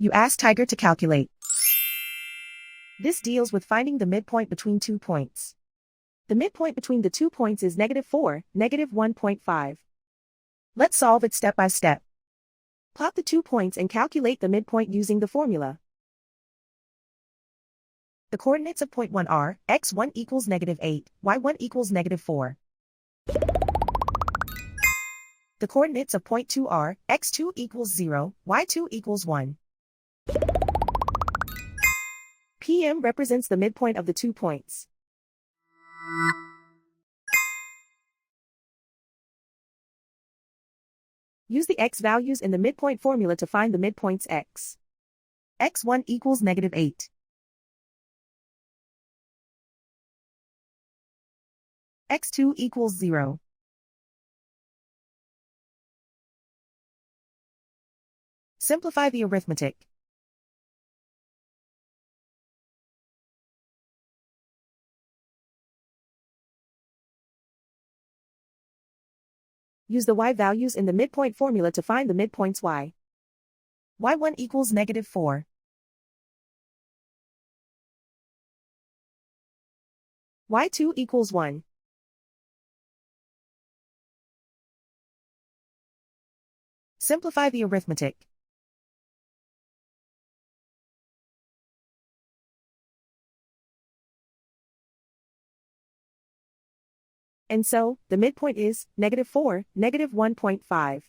You ask Tiger to calculate. This deals with finding the midpoint between 2 points. The midpoint between the 2 points is -4, -1.5. Let's solve it step by step. Plot the 2 points and calculate the midpoint using the formula. The coordinates of point 1 are x1 equals -8, y1 equals -4. The coordinates of point 2 are x2 equals 0, y2 equals 1. PM represents the midpoint of the 2 points. Use the x values in the midpoint formula to find the midpoints x. x1 equals -8. x2 equals 0. Simplify the arithmetic. Use the y values in the midpoint formula to find the midpoints y. y1 equals -4. y2 equals 1. Simplify the arithmetic. And so, the midpoint is -4, -1.5.